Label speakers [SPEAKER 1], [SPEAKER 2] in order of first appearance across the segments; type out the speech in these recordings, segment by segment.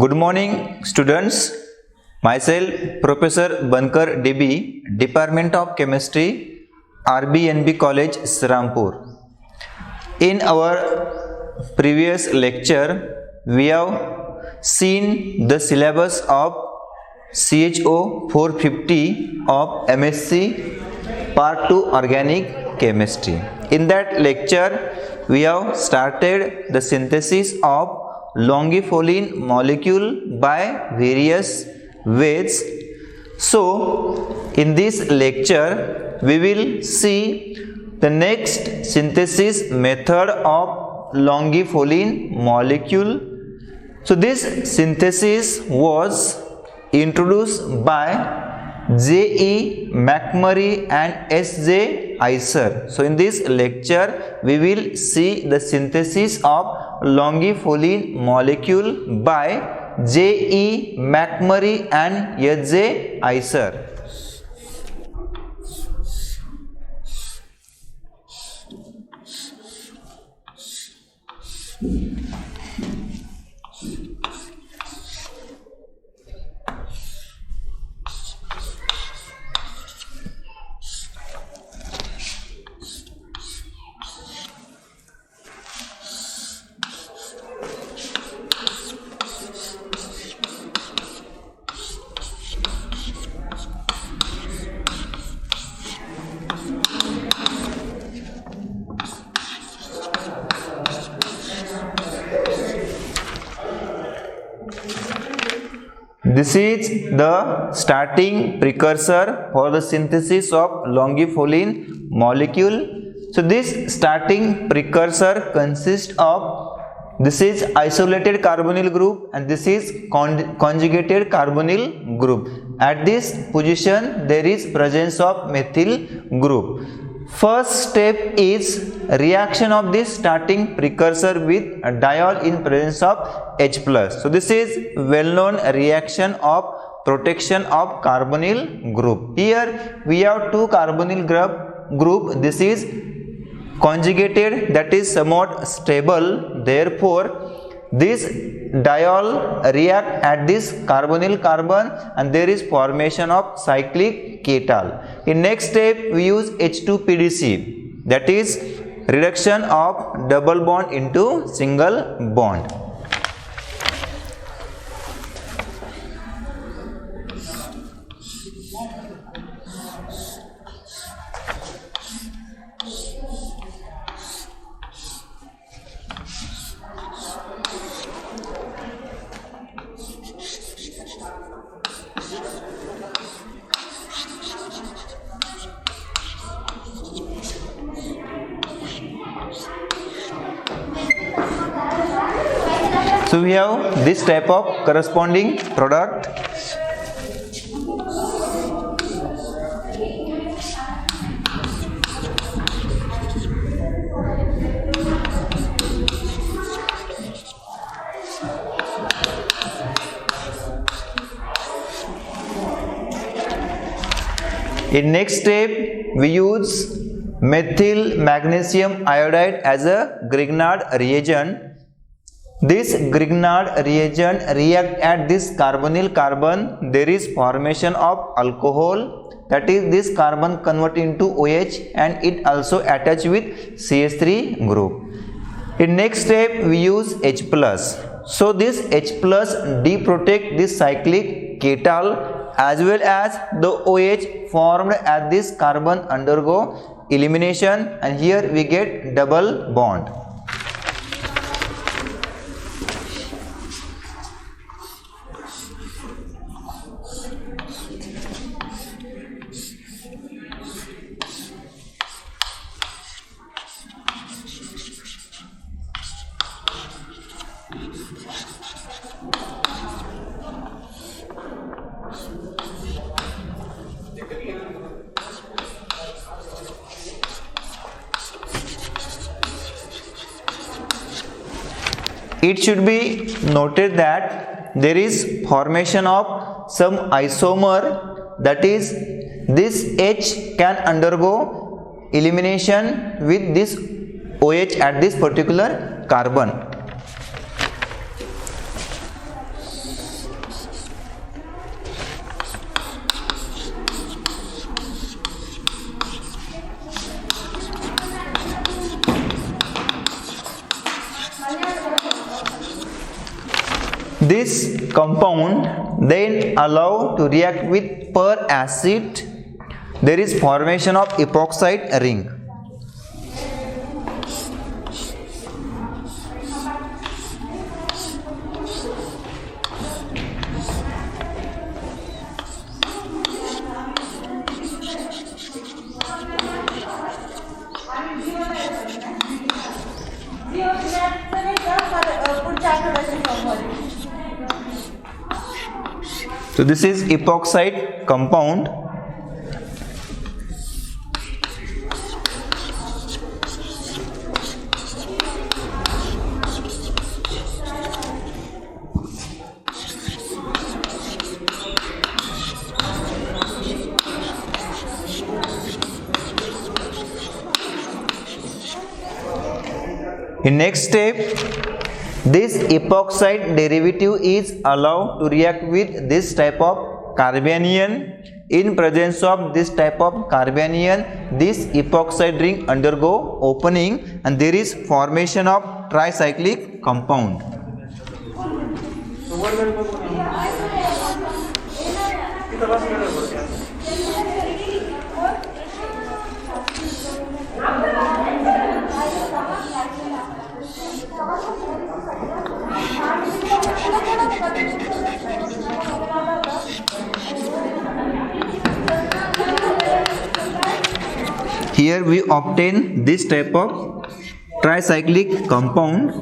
[SPEAKER 1] Good morning, students. Myself, Professor Bankar DB, Department of Chemistry, RBNB College, Srampur. In our previous lecture, we have seen the syllabus of CHO 450 of MSc Part 2 Organic Chemistry. In that lecture, we have started the synthesis of longifilin molecule by various ways. So in this lecture we will see the next synthesis method of longifilin molecule. So this synthesis was introduced by J.E. McMurray and S.J. Iser. So in this lecture we will see the synthesis of longifilin molecule by J.E. McMurray and S.J. Iser. This is the starting precursor for the synthesis of longifilin molecule. So this starting precursor consists of, this is isolated carbonyl group and this is conjugated carbonyl group. At this position there is presence of methyl group. First step is reaction of this starting precursor with a diol in presence of H+. So this is well-known reaction of protection of carbonyl group. Here we have two carbonyl group. This is conjugated, that is somewhat stable. Therefore this diol react at this carbonyl carbon and there is formation of cyclic ketal. In next step we use H2PDC, that is reduction of double bond into single bond. So we have this type of corresponding product. In next step we use methyl magnesium iodide as a Grignard reagent. This Grignard reagent react at this carbonyl carbon. There is formation of alcohol, that is this carbon convert into OH and it also attach with CH3 group. In next step we use H+. So this H+ deprotect this cyclic ketal as well as the OH formed at this carbon undergo elimination and here we get double bond. It should be noted that there is formation of some isomer, that is this H can undergo elimination with this OH at this particular carbon. this compound then allow to react with peracid, there is formation of epoxide ring. So this is epoxide compound. In next step, this epoxide derivative is allowed to react with this type of carbanion. In presence of this type of carbanion, this epoxide ring undergo opening and there is formation of tricyclic compound. Here we obtain this type of tricyclic compound.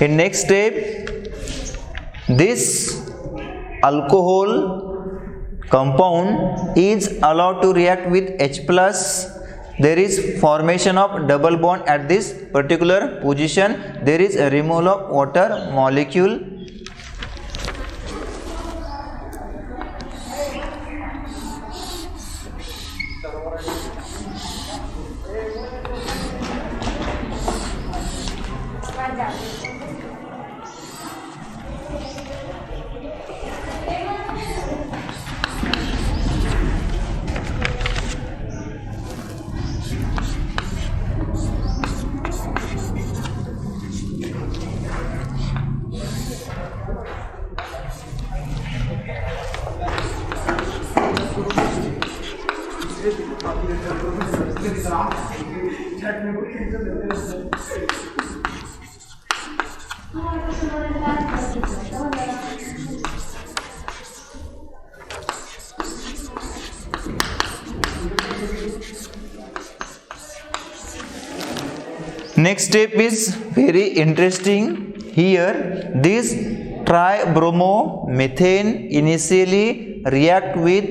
[SPEAKER 1] In next step, this alcohol compound is allowed to react with H plus. There is formation of double bond at this particular position. There is a removal of water molecule. Next step is very interesting. Here this tribromomethane initially react with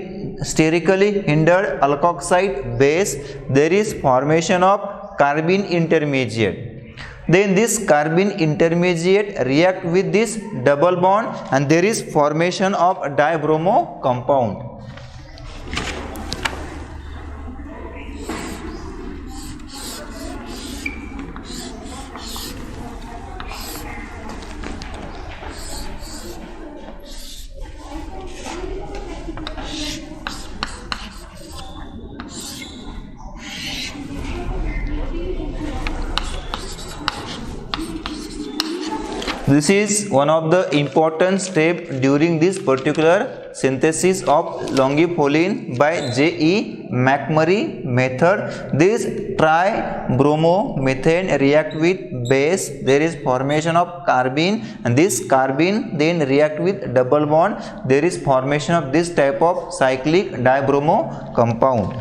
[SPEAKER 1] sterically hindered alkoxide base. There is formation of carbene intermediate. Then this carbene intermediate react with this double bond and there is formation of dibromo compound. This is one of the important steps during this particular synthesis of longipholene by J.E. McMurray method. This tribromomethane react with base. There is formation of carbene and this carbene then react with double bond. There is formation of this type of cyclic dibromo compound.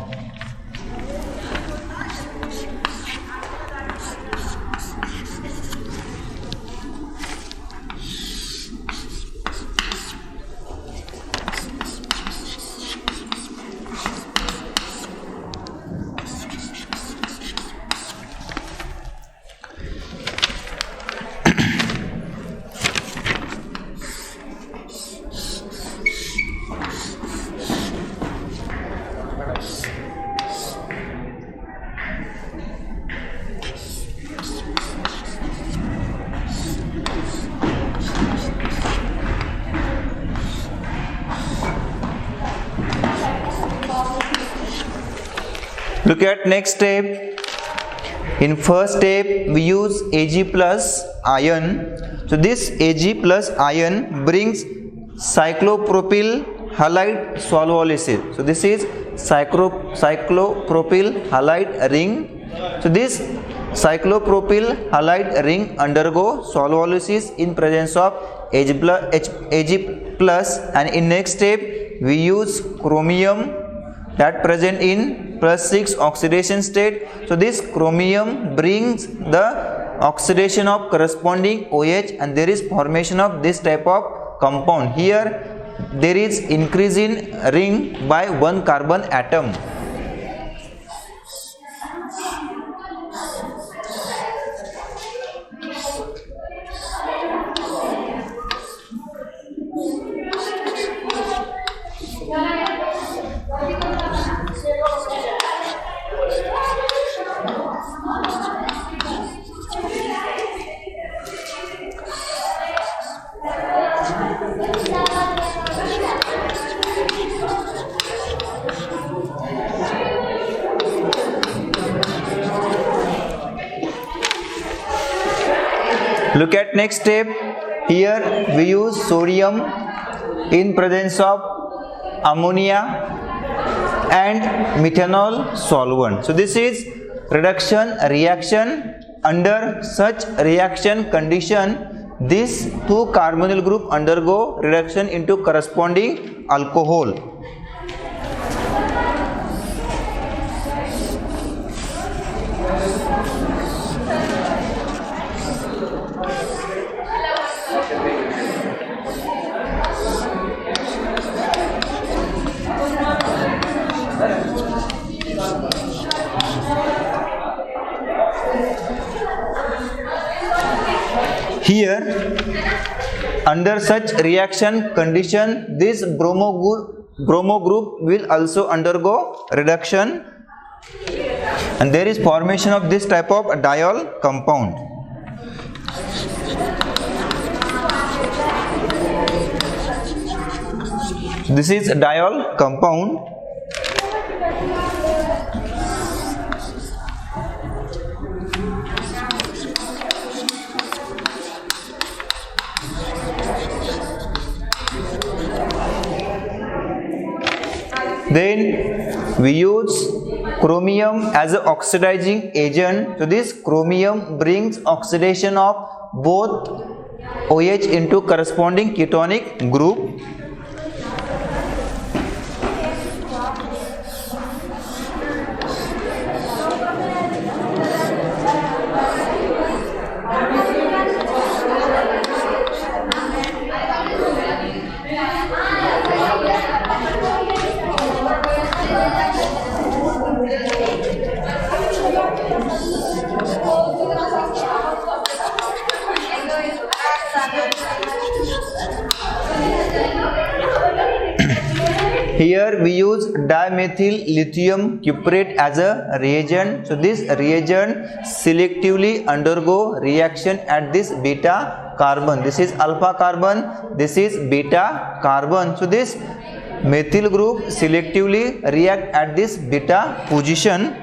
[SPEAKER 1] Look at next step. In first step we use Ag plus ion. So this Ag plus ion brings cyclopropyl halide solubilisis. So this is cyclopropyl halide ring. So this cyclopropyl halide ring undergo solubilisis in presence of Ag plus, and in next step we use chromium that present in +6 oxidation state. So this chromium brings the oxidation of corresponding OH, and there is formation of this type of compound. Here there is increase in ring by 1 carbon atom. Look at next step. Here we use sodium in presence of ammonia and methanol solvent. So this is reduction reaction. Under such reaction condition, these two carbonyl group undergo reduction into corresponding alcohol. Here, under such reaction condition, this bromo group will also undergo reduction, and there is formation of this type of diol compound. This is a diol compound. Then we use chromium as an oxidizing agent. So this chromium brings oxidation of both OH into corresponding ketonic group. Here we use dimethyl lithium cuprate as a reagent. So this reagent selectively undergo reaction at this beta carbon. This is alpha carbon, this is beta carbon. So this methyl group selectively react at this beta position.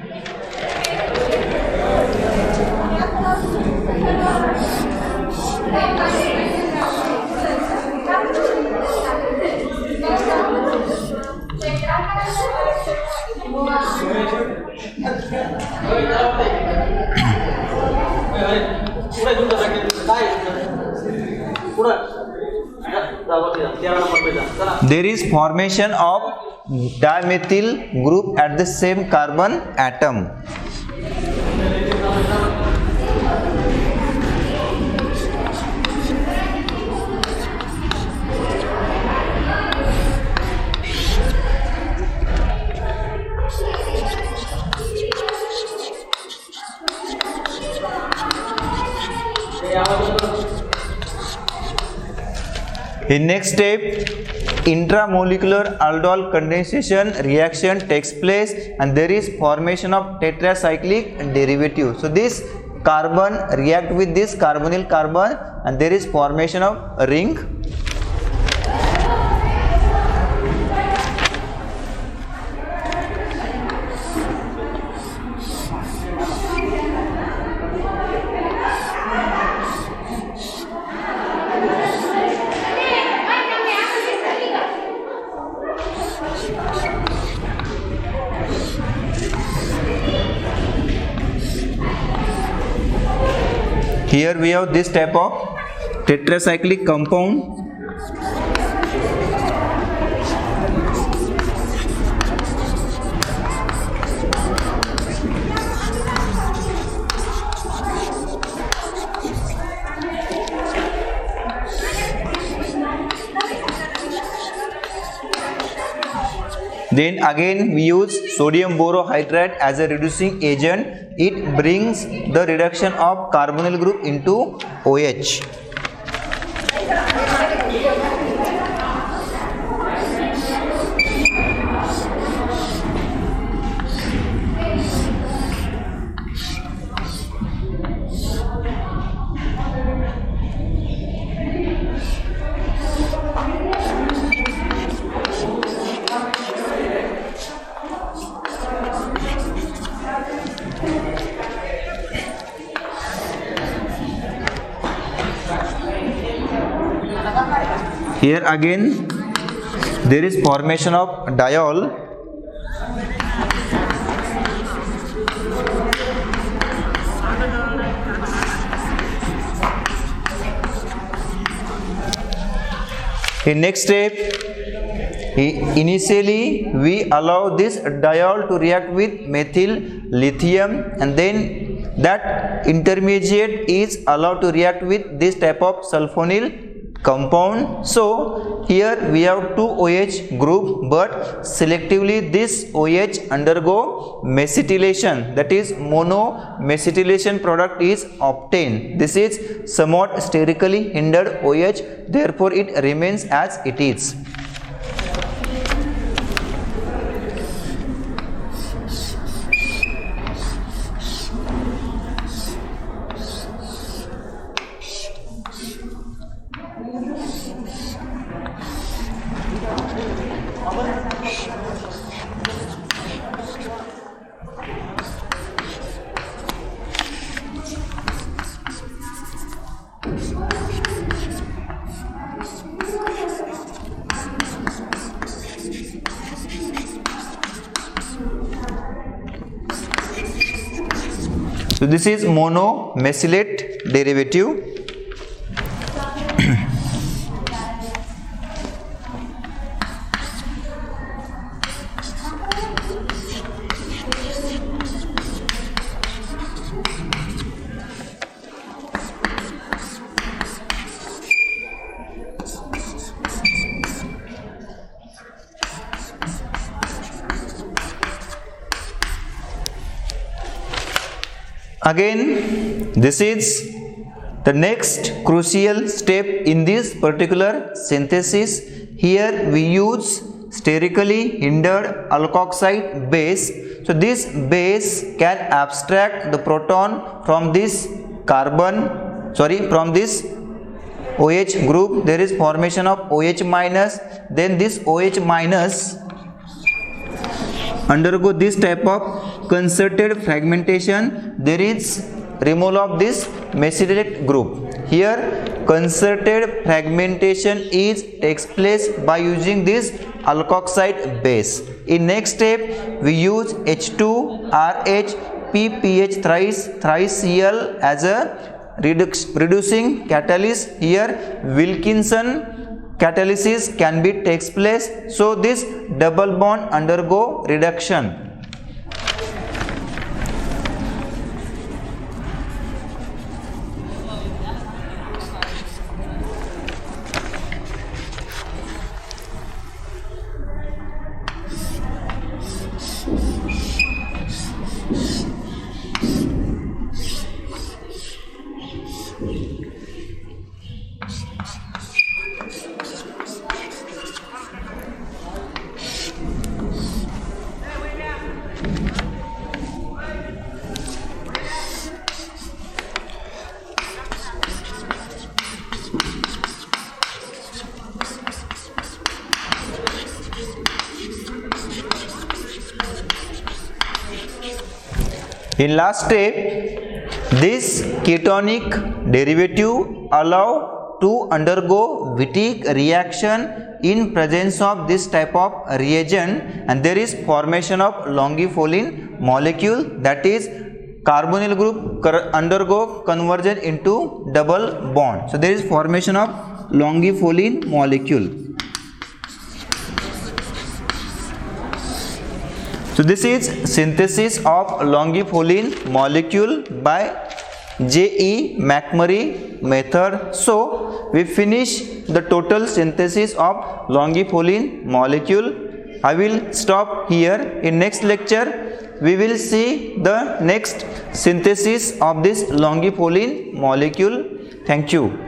[SPEAKER 1] There is formation of dimethyl group at the same carbon atom. In next step, intramolecular aldol condensation reaction takes place, and there is formation of tetracyclic derivative. So this carbon react with this carbonyl carbon, and there is formation of ring. Here we have this type of tetracyclic compound. Then again we use sodium borohydride as a reducing agent. It brings the reduction of carbonyl group into OH. Here again there is formation of diol. In next step, initially we allow this diol to react with methyl lithium, and then that intermediate is allowed to react with this type of sulfonyl compound. So here we have two OH group, but selectively this OH undergo mesitylation, that is monomesitylation product is obtained. This is somewhat sterically hindered OH, therefore it remains as it is. So this is monomesylate derivative. Again, this is the next crucial step in this particular synthesis. Here we use sterically hindered alkoxide base. So this base can abstract the proton from this from this OH group. There is formation of OH minus, then this OH minus undergo this type of concerted fragmentation. There is removal of this mesylate group. Here concerted fragmentation takes place by using this alkoxide base. In next step we use H2RH PPH thrice Cl as a reducing catalyst. Here Wilkinson catalysis can be takes place, so this double bond undergo reduction. In last step, this ketonic derivative allow to undergo Wittig reaction in presence of this type of reagent, and there is formation of longipholin molecule, that is carbonyl group undergo conversion into double bond. So there is formation of longipholene molecule. So this is synthesis of longipholene molecule by J.E. McMurray method. So we finish the total synthesis of longipholene molecule. I will stop here. In next lecture we will see the next synthesis of this longipholene molecule. Thank you.